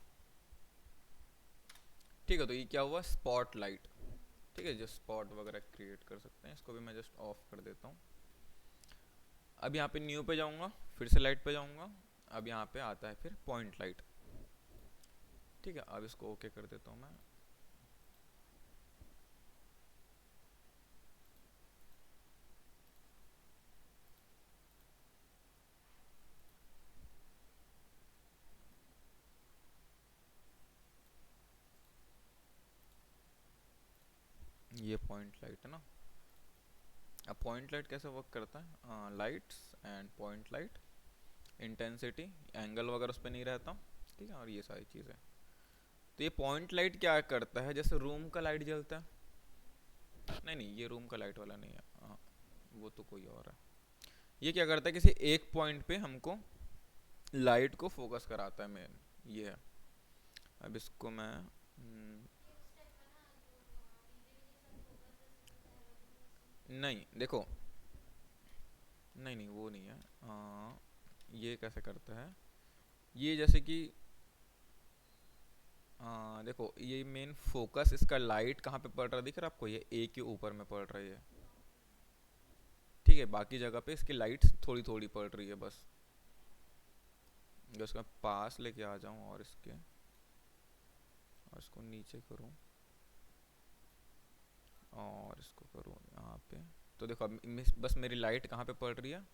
ठीक है। तो ये क्या हुआ, स्पॉट लाइट, ठीक है। जो स्पॉट वगैरह क्रिएट कर सकते हैं, इसको भी मैं जस्ट ऑफ कर देता हूँ। अब यहाँ पे न्यू पे जाऊँगा, फिर से लाइट पे जाऊँगा। अब यहाँ पे आता है फिर पॉइंट लाइट, ठीक है। अब इसको ओके कर देता हूँ मैं। ये पॉइंट लाइट है ना। अब पॉइंट लाइट कैसे वर्क करता है, lights and point light, intensity, angle वगैरह उस पर नहीं रहता, ठीक है। और ये सारी चीज़ें, तो ये पॉइंट लाइट क्या करता है, जैसे रूम का लाइट जलता है, नहीं नहीं, ये रूम का लाइट वाला नहीं है, हाँ, वो तो कोई और है। ये क्या करता है, किसी एक पॉइंट पे हमको लाइट को फोकस कराता है मेन, ये है। अब इसको मैं नहीं देखो, नहीं नहीं वो नहीं है। ये कैसे करता है, ये जैसे कि देखो ये मेन फोकस इसका लाइट कहाँ पे पड़ रहा है दिख रहा है आपको, ये ए के ऊपर में पड़ रही है, ठीक है। बाकी जगह पे इसकी लाइट थोड़ी थोड़ी पड़ रही है बस। जो इसका पास लेके आ जाऊं और इसके, और इसको नीचे करूं और इसको करूं यहाँ पे, तो देखो अब बस मेरी लाइट कहाँ पे पड़ रही है,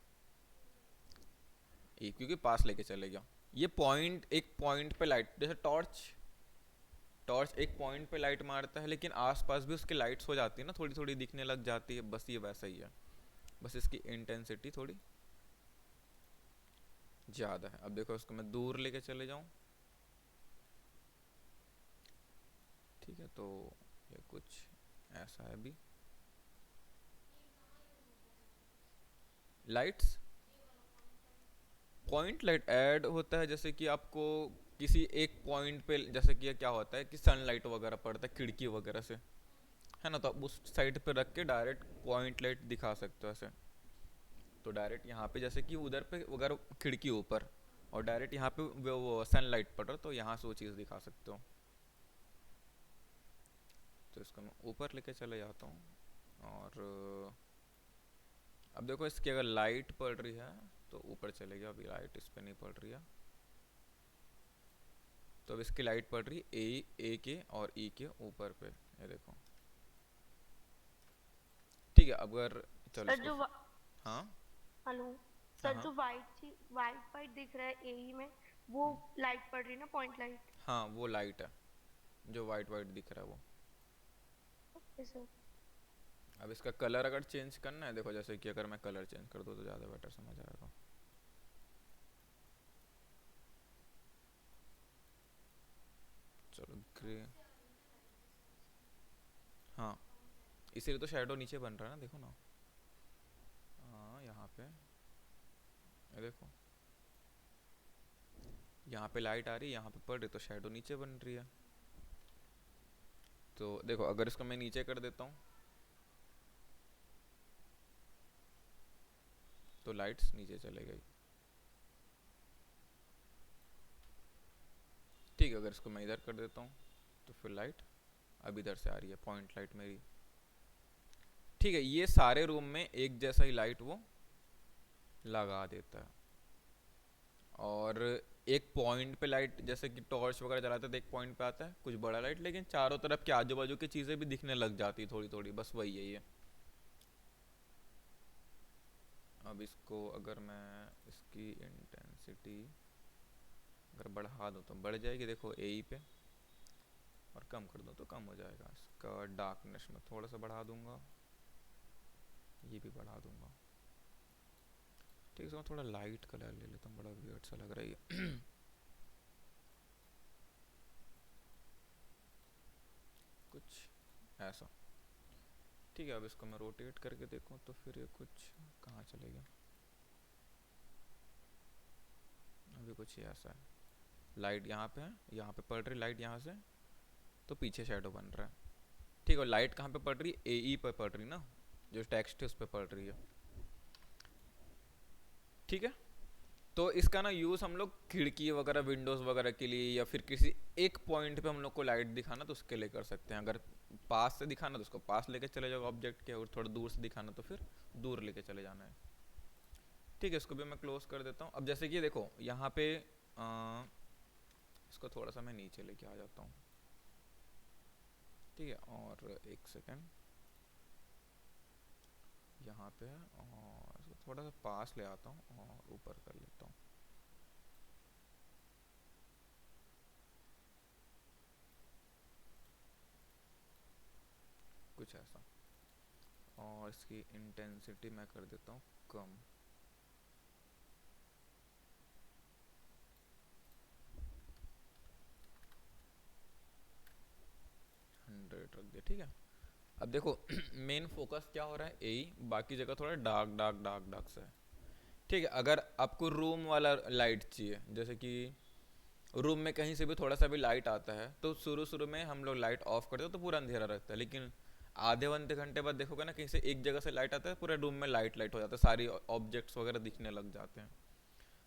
ए, क्योंकि पास लेके चले गया। ये पॉइंट, एक पॉइंट पे लाइट, जैसे टॉर्च, टॉर्च एक पॉइंट पे लाइट मारता है लेकिन आसपास भी उसकी लाइट्स हो जाती है ना, थोड़ी थोड़ी दिखने लग जाती है, बस ये वैसा ही है। बस इसकी इंटेंसिटी थोड़ी ज़्यादा है। अब देखो इसको मैं दूर लेके चले जाऊँ, ठीक है, तो ये कुछ ऐसा है भी। लाइट्स, पॉइंट लाइट ऐड होता है जैसे कि आपको किसी एक पॉइंट पे, जैसे कि क्या होता है कि सनलाइट वगैरह पड़ता है खिड़की वगैरह से, है ना, तो आप उस साइड पे रख के डायरेक्ट पॉइंट लाइट दिखा सकते हो ऐसे। तो डायरेक्ट यहाँ पे जैसे कि उधर पे अगर खिड़की ऊपर, और डायरेक्ट यहाँ पे वो सनलाइट पड़ रहा, तो यहाँ से वो चीज़ दिखा सकते हो। तो इसको मैं ऊपर लेके चले जाता हूँ, और अब देखो इसकी अगर लाइट पड़ रही है तो ऊपर चले गया, अभी लाइट इस पर नहीं पड़ रही है, तो अब इसकी लाइट पड़ रही है ए के और ई के ऊपर पे, ये देखो, ठीक है। अब अगर चलो सर इसको जो हाँ हेलो हाँ सर, हाँ जो वाइट वाइट दिख रहा है एई में, वो लाइट पड़ रही है ना, पॉइंट लाइट। हाँ वो लाइट है जो वाइट वाइट दिख रहा है वो। Okay sir. अब इसका कलर अगर चेंज करना है, देखो जैसे कि अगर मैं कलर चेंज कर दूँ तो ज़्यादा बेटर समझ आएगा। चलो ग्रे, हाँ इसीलिए तो शेडो नीचे बन रहा है ना, देखो ना, हाँ यहाँ पे, ये देखो यहाँ पे लाइट आ रही है, यहाँ पे पड़ रही, तो शेडो नीचे बन रही है। तो देखो अगर इसको मैं नीचे कर देता हूँ तो लाइट्स नीचे चले गई, ठीक है। अगर इसको मैं इधर कर देता हूँ तो फिर लाइट अब इधर से आ रही है, पॉइंट लाइट मेरी, ठीक है। ये सारे रूम में एक जैसा ही लाइट वो लगा देता है। और एक पॉइंट पे लाइट, जैसे कि टॉर्च वगैरह जलाते हैं तो एक पॉइंट पे आता है कुछ बड़ा लाइट, लेकिन चारों तरफ के आजू बाजू की चीज़ें भी दिखने लग जाती है थोड़ी थोड़ी, बस वही है ये। अब इसको अगर मैं इसकी इंटेंसिटी अगर बढ़ा दूँ तो बढ़ जाएगी, देखो ए पे, और कम कर दूँ तो कम हो जाएगा। इसका डार्कनेस में थोड़ा सा बढ़ा दूंगा, ये भी बढ़ा दूंगा, ठीक है। मैं थोड़ा लाइट कलर ले लेता हूँ, बड़ा वियर्ड सा लग रहा है ये कुछ ऐसा, ठीक है। अब इसको मैं रोटेट करके देखूँ तो फिर ये कुछ कहाँ चले गया, अभी कुछ ये ऐसा है, लाइट यहाँ पे है, यहाँ पे पड़ रही लाइट यहाँ से, तो पीछे शेडो बन रहा है, ठीक है। और लाइट कहाँ पे पड़ रही है, ए ई पे पड़ रही ना, जो टेक्स्ट है उस पर पड़ रही है, ठीक है। तो इसका ना यूज़ हम लोग खिड़की वगैरह विंडोज़ वगैरह के लिए, या फिर किसी एक पॉइंट पे हम लोग को लाइट दिखाना तो उसके लिए कर सकते हैं। अगर पास से दिखाना तो उसको पास लेके चले जाओ ऑब्जेक्ट के, और थोड़ा दूर से दिखाना तो फिर दूर लेके चले जाना है, ठीक है। इसको भी मैं क्लोज कर देता हूँ। अब जैसे कि देखो यहाँ पे इसको थोड़ा सा मैं नीचे लेके आ जाता हूँ, ठीक है। और एक सेकेंड, यहाँ पे है, और इसको थोड़ा सा पास ले आता हूँ और ऊपर कर लेता हूँ, कुछ ऐसा। और इसकी इंटेंसिटी मैं कर देता हूँ कम, 100 रख दिया, ठीक है। अब देखो मेन फोकस क्या हो रहा है, ए, बाकी जगह थोड़ा डार्क डार्क डार्क डार्क सा है, ठीक है, अगर आपको रूम वाला लाइट चाहिए, जैसे कि रूम में कहीं से भी थोड़ा सा भी लाइट आता है तो शुरू शुरू में हम लोग लाइट ऑफ करते हैं तो पूरा अंधेरा रहता है, लेकिन आधे घंटे घंटे बाद देखोगे ना कहीं से एक जगह से लाइट आता है, पूरे रूम में लाइट लाइट हो जाता है, सारी ऑब्जेक्ट्स वगैरह दिखने लग जाते हैं।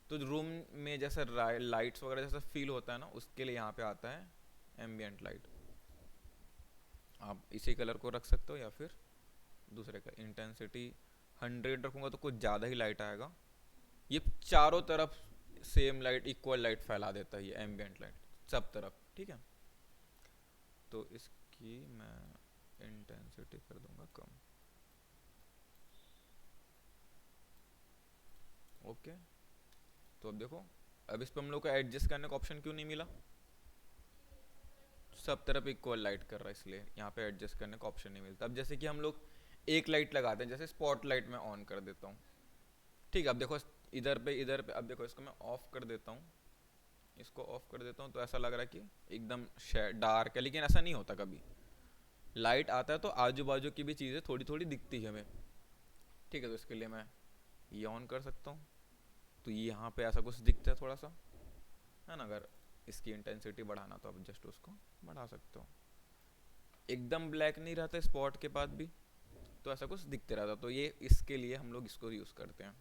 तो रूम में जैसे लाइट्स वगैरह जैसा फील होता है ना, उसके लिए यहाँ पे आता है एम्बियंट लाइट। आप इसी कलर को रख सकते हो या फिर दूसरे का। इंटेंसिटी 100 रखूँगा तो कुछ ज़्यादा ही लाइट आएगा। ये चारों तरफ सेम लाइट, इक्वल लाइट फैला देता है ये एम्बियंट लाइट सब तरफ, ठीक है। तो इसकी मैं इंटेंसिटी कर दूंगा कम। ओके, तो अब देखो, अब इस पर हम लोग को एडजस्ट करने का ऑप्शन क्यों नहीं मिला? सब तरफ इक्वल लाइट कर रहा है इसलिए यहाँ पे एडजस्ट करने का ऑप्शन नहीं मिलता। अब जैसे कि हम लोग एक लाइट लगाते हैं, जैसे स्पॉट लाइट में ऑन कर देता हूँ, ठीक है। अब देखो इधर पे, अब देखो इसको मैं ऑफ कर देता हूँ, इसको ऑफ कर देता हूँ तो ऐसा लग रहा है कि एकदम डार्क है, लेकिन ऐसा नहीं होता कभी। लाइट आता है तो आजू बाजू की भी चीज़ें थोड़ी थोड़ी दिखती है हमें, ठीक है। तो इसके लिए मैं ये ऑन कर सकता हूँ, तो ये यहाँ पे ऐसा कुछ दिखता है थोड़ा सा, है ना। अगर इसकी इंटेंसिटी बढ़ाना तो आप जस्ट उसको बढ़ा सकते हो। एकदम ब्लैक नहीं रहता स्पॉट के बाद भी, तो ऐसा कुछ दिखते रहता, तो ये इसके लिए हम लोग इसको यूज़ करते हैं।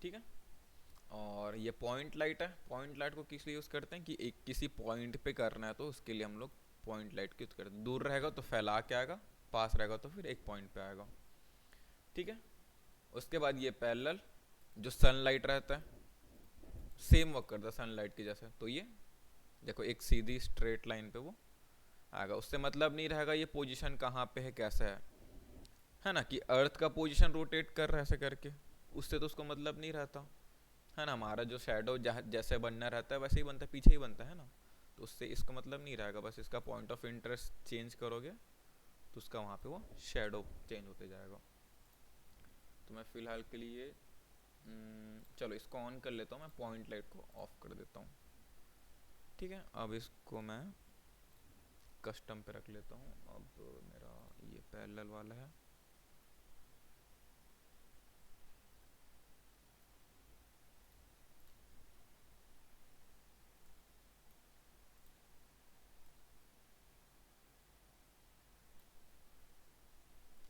ठीक है। और ये पॉइंट लाइट है, पॉइंट लाइट को किस लिए यूज़ करते हैं कि एक किसी पॉइंट पे करना है तो उसके लिए हम लोग पॉइंट लाइट यूज़ करते हैं। दूर रहेगा तो फैला के आएगा, पास रहेगा तो फिर एक पॉइंट पे आएगा, ठीक है। उसके बाद ये पैरेलल, जो सनलाइट रहता है सेम वर्क करता है सनलाइट की जैसे, तो ये देखो एक सीधी स्ट्रेट लाइन पे वो आएगा। उससे मतलब नहीं रहेगा ये पोजीशन कहाँ पे है कैसा है ना, कि अर्थ का पोजीशन रोटेट कर रहा है ऐसे करके, उससे तो उसको मतलब नहीं रहता, है ना। हमारा जो शेडो जैसे बनना रहता है वैसे ही बनता है, पीछे ही बनता है ना, तो उससे इसको मतलब नहीं रहेगा। बस इसका पॉइंट ऑफ इंटरेस्ट चेंज करोगे तो उसका वहाँ पे वो शेडो चेंज होते जाएगा। तो मैं फ़िलहाल के लिए चलो इसको ऑन कर लेता हूँ, मैं पॉइंट लाइट को ऑफ कर देता हूँ, ठीक है। अब इसको मैं कस्टम पे रख लेता हूँ। अब मेरा ये पैरेलल वाला है,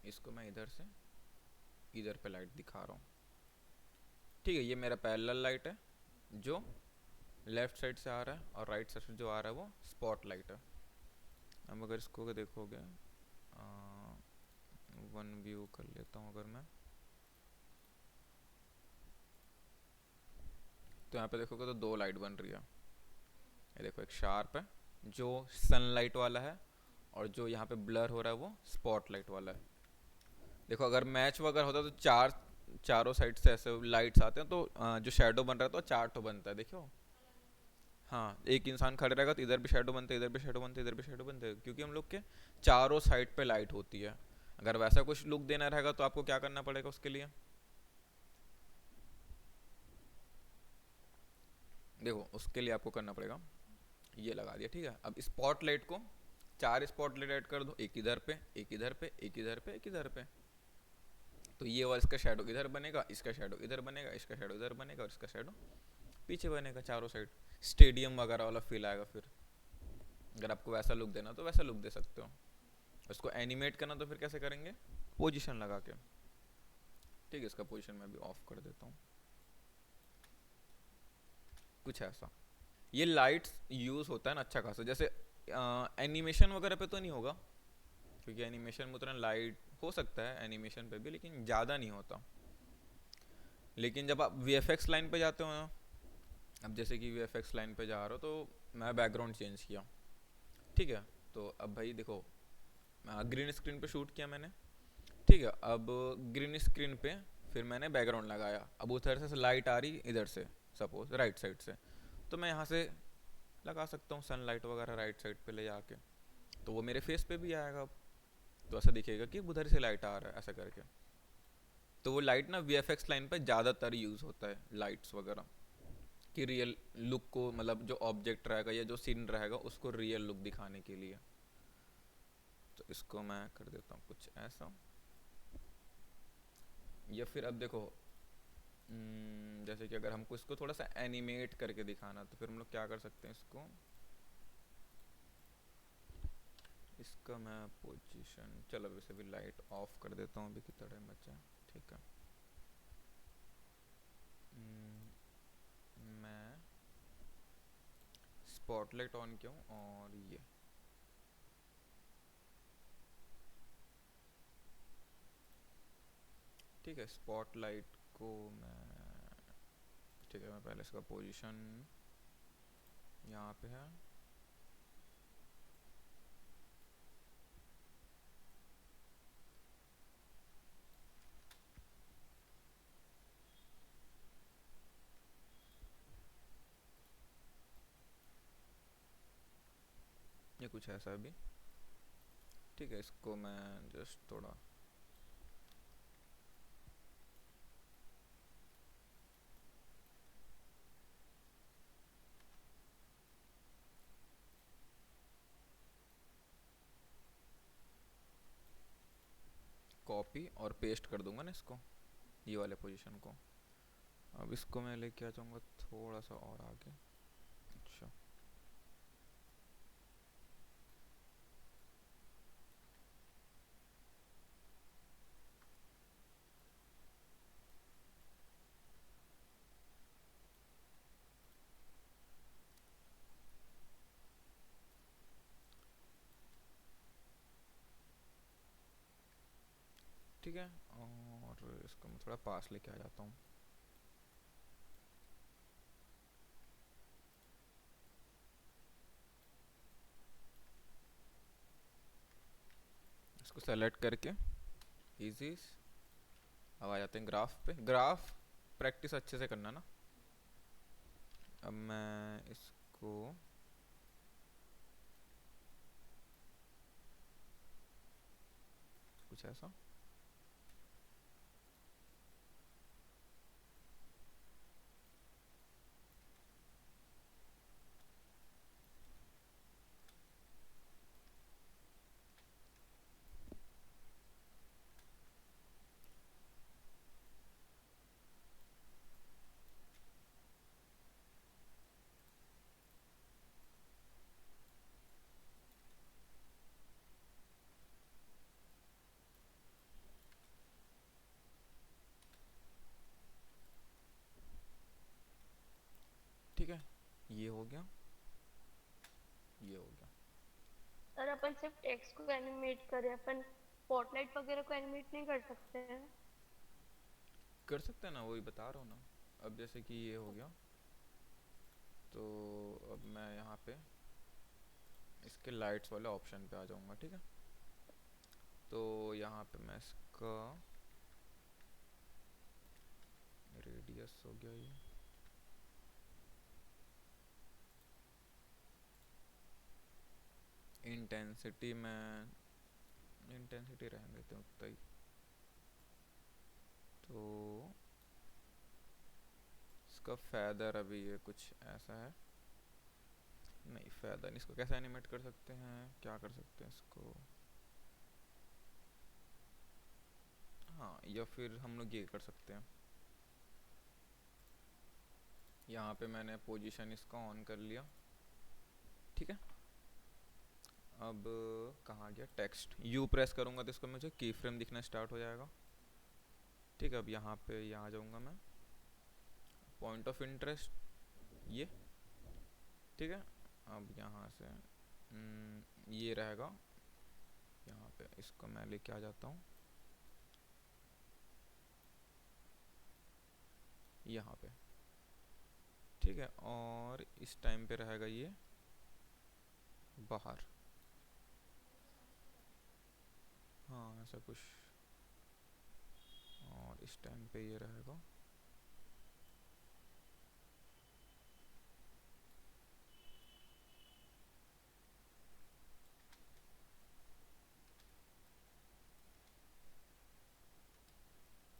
इसको मैं इधर से इधर पे लाइट दिखा रहा हूँ, ठीक है। ये मेरा पैरेलल लाइट है जो लेफ्ट साइड से आ रहा है, और राइट साइड से जो आ रहा है वो स्पॉट लाइट है। अब अगर इसको देखोगे, वन व्यू कर लेता हूँ अगर मैं, तो यहाँ पे देखोगे तो दो लाइट बन रही है। ये देखो एक शार्प है जो सनलाइट वाला है, और जो यहाँ पे ब्लर हो रहा है वो स्पॉट लाइट वाला है। देखो अगर मैच वगैरह होता तो चारों साइड से ऐसे लाइट्स आते हैं, तो जो शेडो बन रहा है तो चार तो बनता है, देखो। हाँ, एक इंसान खड़े रहेगा तो इधर भी शेडो बनते हैं, इधर भी शेडो बनते हैं, इधर भी शेडो बनते हैं, क्योंकि हम लोग के चारों साइड पे लाइट होती है। अगर वैसा कुछ लुक देना रहेगा तो आपको क्या करना पड़ेगा उसके लिए, देखो उसके लिए आपको करना पड़ेगा, ये लगा दिया, ठीक है। अब स्पॉट लाइट को चार स्पॉट लाइट ऐड कर दो, एक इधर पे, एक इधर पे, एक इधर पे, एक इधर पे, तो ये वाला इसका शेडो इधर बनेगा, इसका शेडो इधर बनेगा, इसका शेडो इधर बनेगा, और इसका शेडो पीछे बनेगा चारों साइड। स्टेडियम वगैरह वाला फील आएगा फिर। अगर आपको वैसा लुक देना तो वैसा लुक दे सकते हो। उसको एनिमेट करना तो फिर कैसे करेंगे, पोजीशन लगा के, ठीक है। इसका पोजीशन मैं भी ऑफ कर देता हूँ, कुछ ऐसा। ये लाइट्स यूज़ होता है ना अच्छा खासा, जैसे एनिमेशन वगैरह पे तो नहीं होगा, क्योंकि एनिमेशन में उतना लाइट हो सकता है एनिमेशन पे भी, लेकिन ज़्यादा नहीं होता। लेकिन जब आप VFX लाइन पे जाते हो ना, अब जैसे कि VFX लाइन पे जा रहे हो तो मैं बैकग्राउंड चेंज किया, ठीक है। तो अब भाई देखो ग्रीन स्क्रीन पे शूट किया मैंने, ठीक है। अब ग्रीन स्क्रीन पे फिर मैंने बैकग्राउंड लगाया, अब उधर से लाइट आ रही इधर से, सपोज राइट साइड से, तो मैं यहाँ से लगा सकता हूँ सनलाइट वगैरह राइट साइड पे ले जाके, तो वो मेरे फेस पे भी आएगा। अब तो ऐसा दिखेगा कि उधर से लाइट आ रहा है ऐसा करके। तो वो लाइट ना VFX लाइन पे ज़्यादातर यूज़ होता है, लाइट्स वगैरह कि रियल लुक को, मतलब जो ऑब्जेक्ट रहेगा या जो सीन रहेगा उसको रियल लुक दिखाने के लिए। तो इसको मैं कर देता हूँ कुछ ऐसा। या फिर अब देखो, जैसे कि अगर हमको इसको थोड़ा सा एनिमेट करके दिखाना, तो फिर हम लोग क्या कर सकते हैं, इसका मैं पोजीशन, चलो वैसे भी लाइट ऑफ कर देता हूँ अभी की तरह बचा। ठीक है, मैं स्पॉटलाइट ऑन किया हूँ, और ये ठीक है, स्पॉटलाइट को मैं, ठीक है, मैं पहले इसका पोजीशन यहाँ पे है। ये कुछ ऐसा भी, ठीक है, इसको मैं जस्ट थोड़ा, कॉपी और पेस्ट कर दूंगा ना इसको, ये वाले पोजीशन को। अब इसको मैं लेके आ जाऊँगा थोड़ा सा और आगे। अच्छा, ठीक है, और इसको मैं थोड़ा पास लेके आ जाता हूँ। इसको सेलेक्ट करके इजी, अब आ जाते हैं ग्राफ पे। ग्राफ प्रैक्टिस अच्छे से करना ना। अब मैं इसको कुछ ऐसा, ठीक है, ये हो गया, ये हो गया। सर अपन सिर्फ टेक्स्ट को एनिमेट करें, अपन स्पॉटलाइट वगैरह को एनिमेट नहीं कर सकते हैं? कर सकते हैं ना, वही बता रहा हूँ ना। अब जैसे कि ये हो गया, तो अब मैं यहाँ पे इसके लाइट्स वाले ऑप्शन पे आ जाऊँगा। ठीक है, तो यहाँ पे मैं इसका रेडियस हो गया ये, इंटेंसिटी में, इंटेंसिटी रहने देते हैं उतना ही। तो इसका फैदर अभी ये कुछ ऐसा है, नहीं फैदर नहीं, इसको कैसे एनिमेट कर सकते हैं, क्या कर सकते हैं इसको, हाँ, या फिर हम लोग ये कर सकते हैं, यहाँ पे मैंने पोजीशन इसका ऑन कर लिया। ठीक है, अब कहाँ गया टेक्स्ट, यू प्रेस करूँगा तो इसको मुझे की फ्रेम दिखना स्टार्ट हो जाएगा। ठीक है, अब यहाँ पे यहाँ आ जाऊँगा मैं, पॉइंट ऑफ इंटरेस्ट ये। ठीक है, अब यहाँ से ये रहेगा, यहाँ पे इसको मैं लेके आ जाता हूँ यहाँ पे। ठीक है, और इस टाइम पे रहेगा ये बाहर, हाँ ऐसा कुछ, और इस टाइम पे ये रहेगा,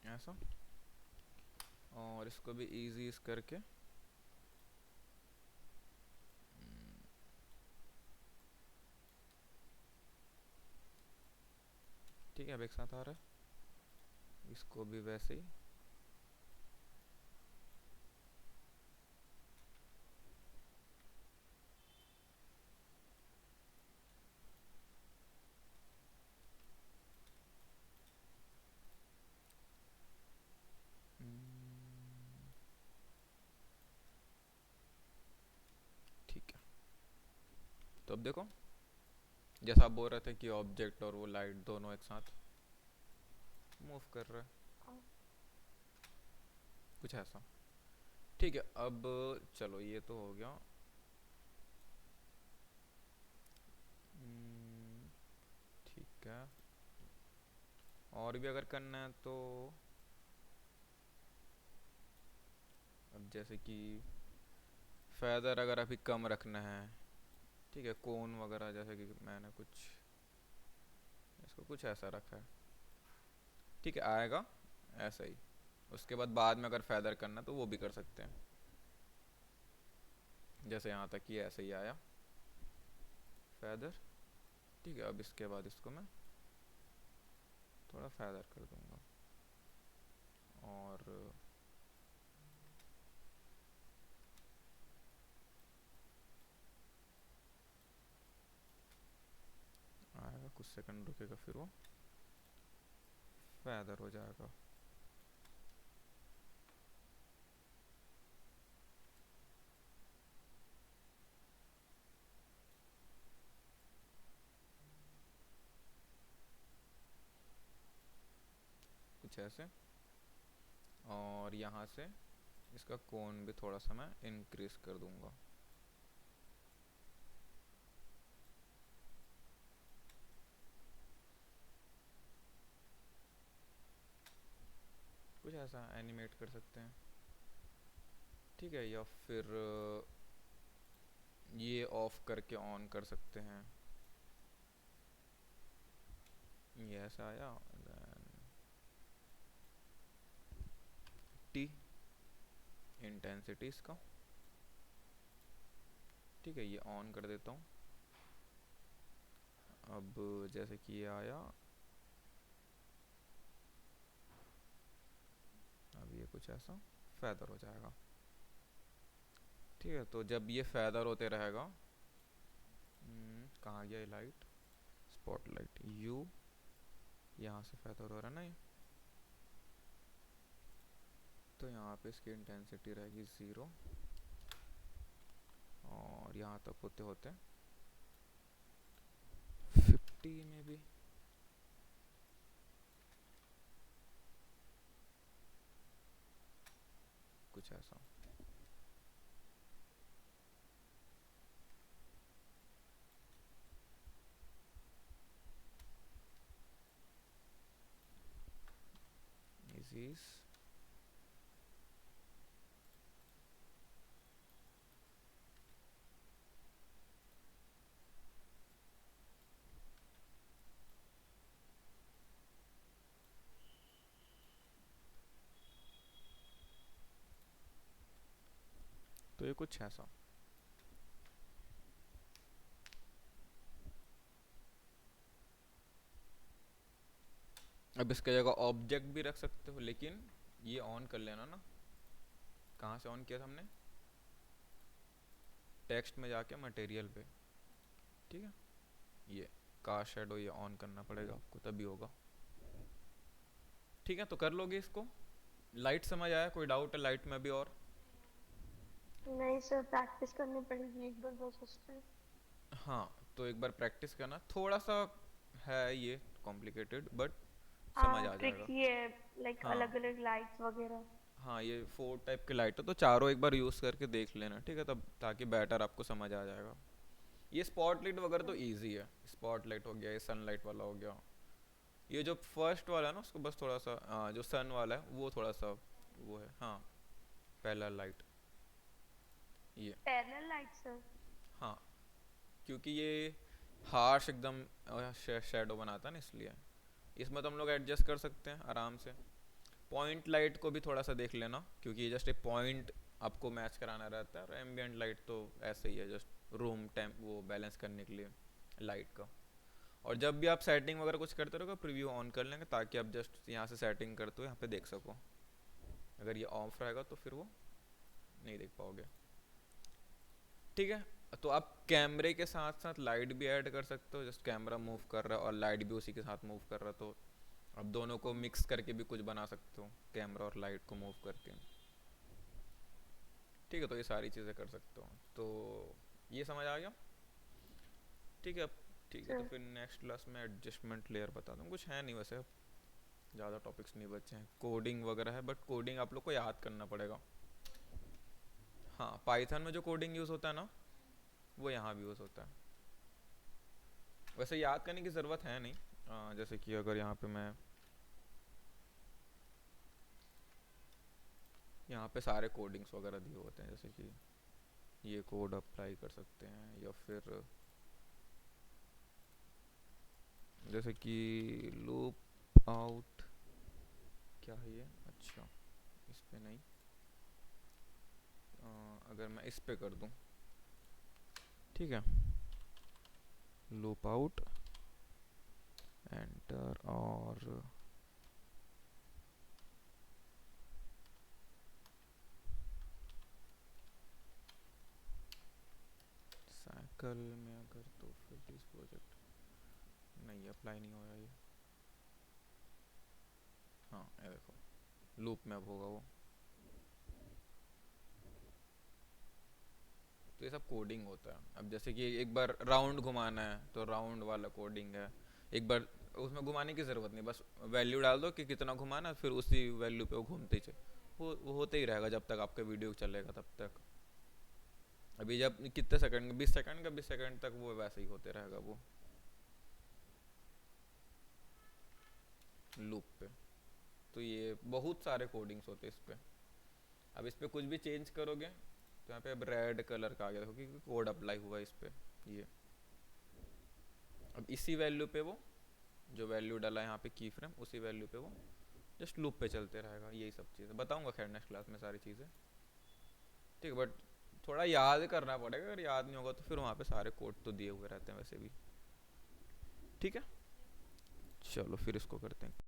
ऐसा। और इसको भी इजी इस करके, ठीक है, अब एक साथ आ रहा है, इसको भी वैसे ही। ठीक है, तो अब देखो, जैसा आप बोल रहे थे कि ऑब्जेक्ट और वो लाइट दोनों एक साथ मूव कर रहे हैं, कुछ ऐसा। ठीक है, अब चलो ये तो हो गया। ठीक है, और भी अगर करना है तो अब जैसे कि फेदर अगर अभी कम रखना है, ठीक है, कोन वगैरह, जैसे कि मैंने कुछ इसको कुछ ऐसा रखा है, ठीक है, आएगा ऐसा ही। उसके बाद में अगर फेदर करना है तो वो भी कर सकते हैं, जैसे यहाँ तक ये ऐसे ही आया फेदर। ठीक है, अब इसके बाद इसको मैं थोड़ा फेदर कर दूंगा, और आएगा, कुछ सेकंड रुकेगा, फिर वो फेदर हो जाएगा। कुछ ऐसे, और यहाँ से इसका कोण भी थोड़ा सा मैं इंक्रीज कर दूंगा। कुछ ऐसा एनिमेट कर सकते हैं, ठीक है, या फिर ये ऑफ करके ऑन कर सकते हैं। ये ऐसा आया, देन टी इंटेंसिटी इसका, ठीक है, ये ऑन कर देता हूँ। अब जैसे कि ये आया, अब ये कुछ ऐसा फेदर हो जाएगा। ठीक है, तो जब ये फेदर होते रहेगा, कहाँ गया ये लाइट, स्पॉटलाइट यू, यहाँ से फेदर हो रहा है ना ये, तो यहाँ पे इसकी इंटेंसिटी रहेगी 0, और यहाँ तक होते होते 50 में भी, कुछ ऐसा। इजीज, तो ये कुछ ऐसा। अब इसके जगह ऑब्जेक्ट भी रख सकते हो, लेकिन ये ऑन कर लेना ना। कहाँ से ऑन किया था हमने, टेक्स्ट में जाके मटेरियल पे, ठीक है, ये कार शेडो ये ऑन करना पड़ेगा आपको, तभी होगा। ठीक है, तो कर लोगे इसको। लाइट समझ आया, कोई डाउट है लाइट में भी और? नहीं सर, प्रैक्टिस करनी पड़ेगी एक बार बस उस पे। हाँ, तो एक बार प्रैक्टिस करना, थोड़ा सा है ये कॉम्प्लिकेटेड, बट समझ आ जाएगा। ट्रिकी है, लाइक हाँ अलग अलग लाइट्स वगैरह। हाँ, ये 4 टाइप के लाइट है, तो चारों एक बार यूज़ करके देख लेना, ठीक है, तब ताकि बेटर आपको समझ आ जाएगा। ये स्पॉटलाइट वगैरह तो इजी है, स्पॉटलाइट हो गया, ये सनलाइट वाला हो गया। ये जो फर्स्ट वाला है ना, उसको बस थोड़ा सा जो सन वाला है वो थोड़ा सा वो है, हाँ, पहला लाइट ये। Parallel light sir. हाँ, क्योंकि ये हार्श एकदम शेडो बनाता है ना, इसलिए इसमें तो हम लोग एडजस्ट कर सकते हैं आराम से। पॉइंट लाइट को भी थोड़ा सा देख लेना, क्योंकि ये जस्ट एक पॉइंट आपको मैच कराना रहता है, और एम्बियंट लाइट तो ऐसे ही है, जस्ट रूम टेम्प वो बैलेंस करने के लिए लाइट का। और जब भी आप सेटिंग वगैरह कुछ करते रहोगे प्रीव्यू ऑन कर लेंगे, ताकि आप जस्ट यहाँ से सेटिंग करते हो यहाँ पे देख सको। अगर ये ऑफ रहेगा तो फिर वो नहीं देख पाओगे। ठीक है, तो आप कैमरे के साथ साथ लाइट भी ऐड कर सकते हो, जस्ट कैमरा मूव कर रहा है और लाइट भी उसी के साथ मूव कर रहा है, तो आप दोनों को मिक्स करके भी कुछ बना सकते हो, कैमरा और लाइट को मूव करके। ठीक है, तो ये सारी चीज़ें कर सकते हो। तो ये समझ आ गया? ठीक है, अब ठीक है, तो सर फिर नेक्स्ट क्लास में एडजस्टमेंट लेयर बता दूँ। कुछ है नहीं वैसे, अब ज़्यादा टॉपिक्स नहीं बचे हैं, कोडिंग वगैरह है, बट कोडिंग आप लोग को याद करना पड़ेगा। हाँ, पाइथन में जो कोडिंग यूज़ होता है ना, वो यहाँ भी यूज़ होता है। वैसे याद करने की ज़रूरत है नहीं। जैसे कि अगर यहाँ पे मैं यहाँ पे सारे कोडिंग्स वगैरह दिए होते हैं, जैसे कि ये कोड अप्लाई कर सकते हैं, या फिर जैसे कि लूप आउट, क्या है ये, अच्छा इस पे नहीं, अगर मैं इस पे कर दूं, ठीक है, लूप आउट एंटर, और साइकिल में अगर, तो फिर दिस प्रोजेक्ट नहीं, अप्लाई नहीं हो रहा ये। हाँ ये देखो, लूप में अब होगा वो। तो ये सब कोडिंग होता है। अब जैसे कि एक बार राउंड घुमाना है तो राउंड वाला कोडिंग है, एक बार उसमें घुमाने की ज़रूरत नहीं, बस वैल्यू डाल दो कि कितना घुमाना, फिर उसी वैल्यू पे वो घूमते ही चले, वो होते ही रहेगा जब तक आपका वीडियो चलेगा तब तक। अभी जब कितने सेकंड, 20 सेकंड का, 20 सेकंड तक वो वैसे ही होते रहेगा वो लूप पे। तो ये बहुत सारे कोडिंग्स होते हैं इस पे। अब इस पे कुछ भी चेंज करोगे तो यहाँ पे अब रेड कलर का आ गया, देखो कि कोड अप्लाई हुआ है इस पे ये। अब इसी वैल्यू पे वो जो वैल्यू डाला है यहाँ पे की फ्रेम, उसी वैल्यू पे वो जस्ट लूप पे चलते रहेगा। यही सब चीज़ें बताऊंगा खैर नेक्स्ट क्लास में सारी चीज़ें। ठीक है, बट थोड़ा याद करना पड़ेगा, अगर याद नहीं होगा तो फिर वहाँ पे सारे कोड तो दिए हुए रहते हैं वैसे भी। ठीक है, चलो फिर इसको करते हैं।